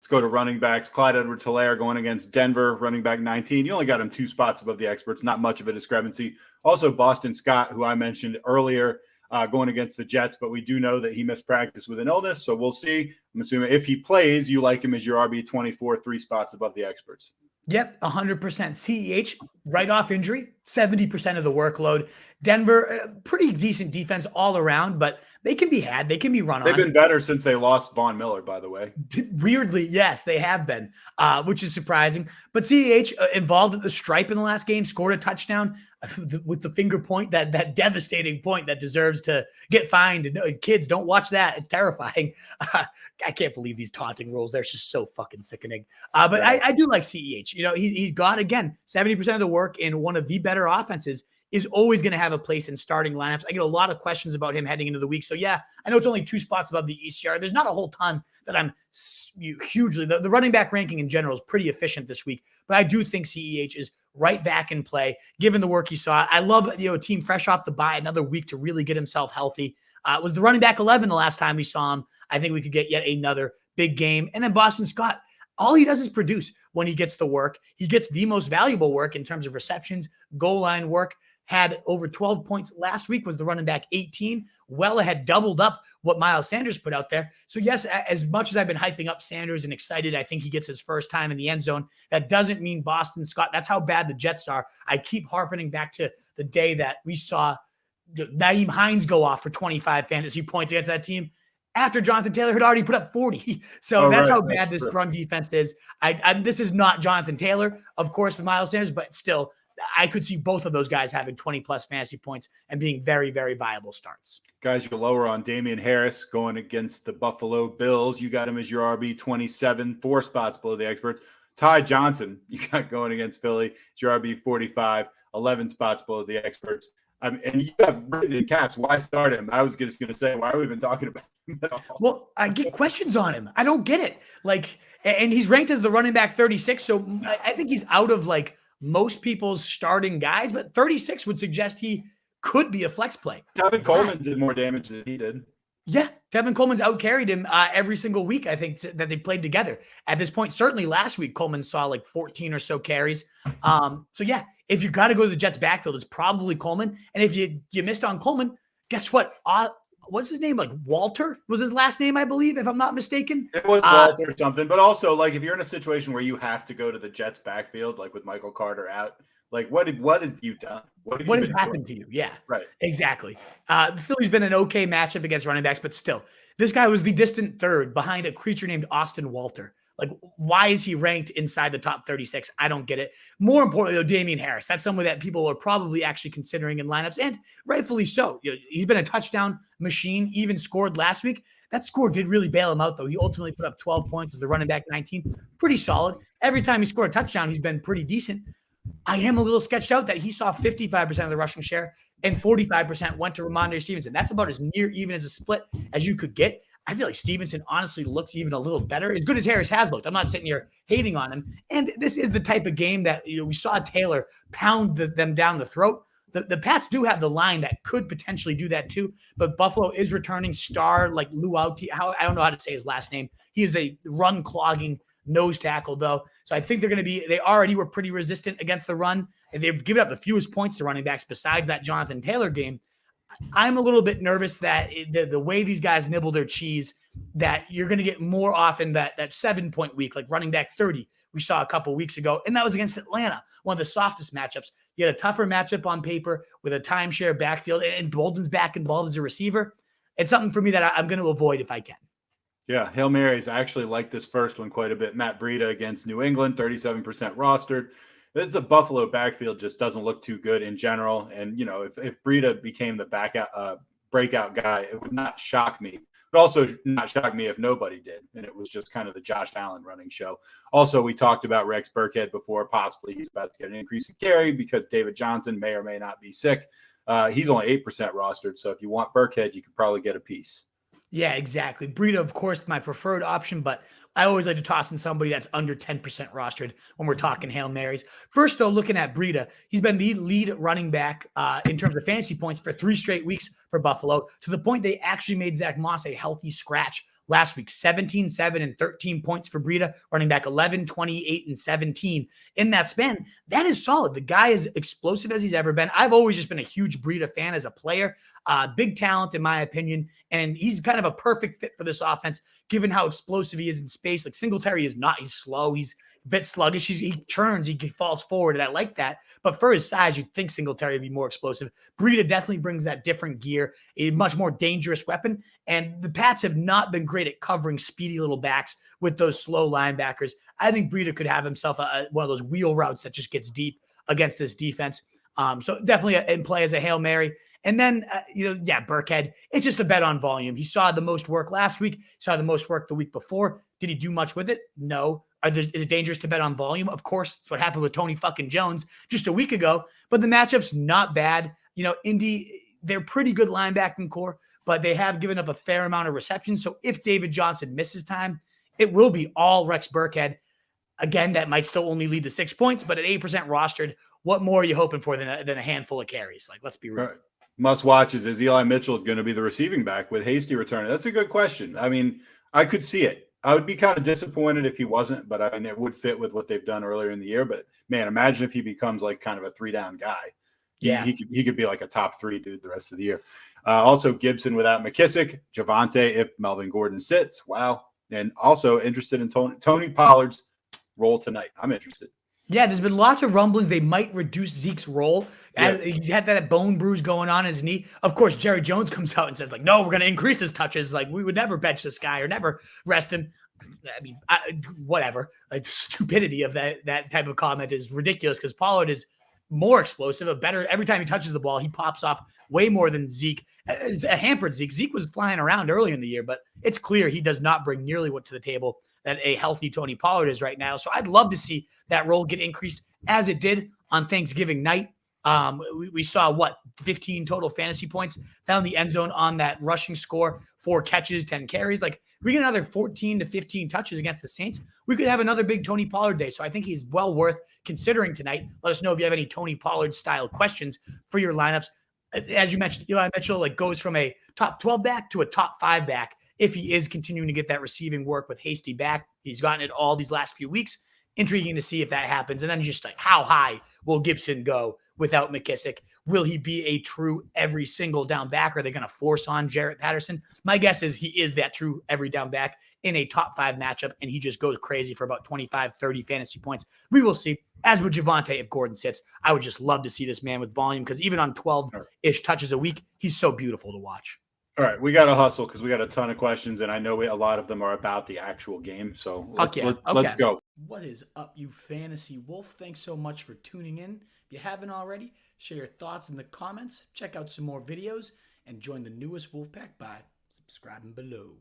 Let's go to running backs. Clyde Edwards-Helaire going against Denver, running back 19. You only got him 2 spots above the experts. Not much of a discrepancy. Also, Boston Scott, who I mentioned earlier, going against the Jets, but we do know that he missed practice with an illness, so we'll see. I'm assuming if he plays, you like him as your RB24, 3 spots above the experts. Yep, 100%. CEH, right off injury, 70% of the workload. Denver, pretty decent defense all around, but they can be had. They can be run on. They've been better since they lost Von Miller, by the way. Weirdly, yes, they have been, which is surprising. But CEH involved at the stripe in the last game, scored a touchdown with the finger point, that devastating point that deserves to get fined. And kids, don't watch that. It's terrifying. I can't believe these taunting rules. They're just so fucking sickening. But I do like CEH. You know, he's got, again, 70% of the work in one of the better offenses, is always going to have a place in starting lineups. I get a lot of questions about him heading into the week. So, yeah, I know it's only 2 spots above the ECR. There's not a whole ton that I'm hugely – the running back ranking in general is pretty efficient this week. But I do think CEH is right back in play, given the work he saw. I love, a team fresh off the bye, another week to really get himself healthy. It was the running back 11 the last time we saw him. I think we could get yet another big game. And then Boston Scott, all he does is produce when he gets the work. He gets the most valuable work in terms of receptions, goal line work. Had over 12 points last week, was the running back 18, well ahead, doubled up what Miles Sanders put out there. So yes, as much as I've been hyping up Sanders and excited, I think he gets his first time in the end zone. That doesn't mean Boston Scott. That's how bad the Jets are. I keep harping back to the day that we saw Nyheim Hines go off for 25 fantasy points against that team after Jonathan Taylor had already put up 40. So that's how bad this run defense is. This is not Jonathan Taylor, of course, with Miles Sanders, but still, I could see both of those guys having 20-plus fantasy points and being very, very viable starts. Guys, you're lower on Damien Harris going against the Buffalo Bills. You got him as your RB27, 4 spots below the experts. Ty Johnson, you got going against Philly. It's your RB45, 11 spots below the experts. And you have written in caps, why start him? I was just going to say, why are we even talking about him at all? Well, I get questions on him. I don't get it. And he's ranked as the running back 36, so I think he's out of, most people's starting guys, but 36 would suggest he could be a flex play. Tevin Coleman did more damage than he did. Yeah, Tevin Coleman's outcarried him every single week, I think, that they played together. At this point, certainly last week, Coleman saw 14 or so carries. So, yeah, if you got to go to the Jets' backfield, it's probably Coleman. And if you missed on Coleman, guess what? What's his name? Walter was his last name, I believe, if I'm not mistaken. It was Walter or something. But also, if you're in a situation where you have to go to the Jets backfield, with Michael Carter out, what have you done? What has happened to you? Yeah, right. Exactly. The Phillies been an okay matchup against running backs, but still, this guy was the distant third behind a creature named Austin Walter. Why is he ranked inside the top 36? I don't get it. More importantly, though, Damien Harris. That's someone that people are probably actually considering in lineups, and rightfully so. He's been a touchdown machine, even scored last week. That score did really bail him out, though. He ultimately put up 12 points as the running back 19. Pretty solid. Every time he scored a touchdown, he's been pretty decent. I am a little sketched out that he saw 55% of the rushing share and 45% went to Ramondre Stevenson. That's about as near even as a split as you could get. I feel like Stevenson honestly looks even a little better, as good as Harris has looked. I'm not sitting here hating on him. And this is the type of game that we saw Taylor pound them down the throat. The Pats do have the line that could potentially do that too, but Buffalo is returning star Luauti. I don't know how to say his last name. He is a run clogging nose tackle though. So I think they already were pretty resistant against the run, and they've given up the fewest points to running backs besides that Jonathan Taylor game. I'm a little bit nervous that the way these guys nibble their cheese, that you're going to get more often that 7-point week, running back 30 we saw a couple weeks ago, and that was against Atlanta, one of the softest matchups. You had a tougher matchup on paper with a timeshare backfield, and Bolden's back involved as a receiver. It's something for me that I'm going to avoid if I can. Yeah, Hail Marys. I actually like this first one quite a bit. Matt Breida against New England, 37% rostered. It's a Buffalo backfield just doesn't look too good in general. And, if Breida became the breakout guy, it would not shock me. But also not shock me if nobody did. And it was just kind of the Josh Allen running show. Also, we talked about Rex Burkhead before. Possibly he's about to get an increase in carry because David Johnson may or may not be sick. He's only 8% rostered. So if you want Burkhead, you could probably get a piece. Yeah, exactly. Breida, of course, my preferred option, but I always like to toss in somebody that's under 10% rostered when we're talking Hail Marys. First, though, looking at Breida, he's been the lead running back in terms of fantasy points for 3 straight weeks for Buffalo, to the point they actually made Zach Moss a healthy scratch last week. 17, 7, and 13 points for Breida, running back 11, 28, and 17 in that span. That is solid. The guy is explosive as he's ever been. I've always just been a huge Breida fan as a player. Big talent, in my opinion, and he's kind of a perfect fit for this offense, given how explosive he is in space. Like Singletary is not. He's slow. He's a bit sluggish. He churns. He falls forward, and I like that. But for his size, you'd think Singletary would be more explosive. Breida definitely brings that different gear, a much more dangerous weapon. And the Pats have not been great at covering speedy little backs with those slow linebackers. I think Breida could have himself one of those wheel routes that just gets deep against this defense. So definitely in play as a Hail Mary. And then, Burkhead, it's just a bet on volume. He saw the most work last week, saw the most work the week before. Did he do much with it? No. Is it dangerous to bet on volume? Of course, that's what happened with Tony fucking Jones just a week ago. But the matchup's not bad. Indy, they're pretty good linebacking core, but they have given up a fair amount of receptions. So if David Johnson misses time, it will be all Rex Burkhead. Again, that might still only lead to 6 points, but at 8% rostered, what more are you hoping for than a handful of carries? Like, let's be real. Right. Must watches. Is Eli Mitchell going to be the receiving back with Hasty returning? That's a good question. I mean, I could see it. I would be kind of disappointed if he wasn't, but I mean, it would fit with what they've done earlier in the year. But man, imagine if he becomes like kind of a 3-down guy. He could be like a top 3 dude the rest of the year. Also, Gibson without McKissick, Javonte if Melvin Gordon sits. Wow. And also interested in Tony Pollard's role tonight. I'm interested. Yeah, there's been lots of rumblings they might reduce Zeke's role. He's had that bone bruise going on his knee. Of course, Jerry Jones comes out and says, like, no, we're going to increase his touches. Like, we would never bench this guy or never rest him. I mean, whatever. Like, the stupidity of that type of comment is ridiculous because Pollard is more explosive, better. Every time he touches the ball, he pops off way more than Zeke. It's a hampered Zeke. Zeke was flying around early in the year, but it's clear he does not bring nearly what to the table that a healthy Tony Pollard is right now. So I'd love to see that role get increased as it did on Thanksgiving night. We saw 15 total fantasy points, found the end zone on that rushing score, 4 catches, 10 carries. Like, we get another 14 to 15 touches against the Saints, we could have another big Tony Pollard day. So I think he's well worth considering tonight. Let us know if you have any Tony Pollard style questions for your lineups. As you mentioned, Eli Mitchell goes from a top 12 back to a top 5 back if he is continuing to get that receiving work with Hasty back. He's gotten it all these last few weeks. Intriguing to see if that happens. And then just like, how high will Gibson go without McKissick? Will he be a true every single down back? Are they going to force on Jarrett Patterson? My guess is he is that true every down back in a top 5 matchup, and he just goes crazy for about 25, 30 fantasy points. We will see. As with Javonte, if Gordon sits, I would just love to see this man with volume because even on 12-ish touches a week, he's so beautiful to watch. All right, we got to hustle because we got a ton of questions, and I know a lot of them are about the actual game. So let's go. What is up, you fantasy wolf? Thanks so much for tuning in. If you haven't already, share your thoughts in the comments, check out some more videos, and join the newest Wolfpack by subscribing below.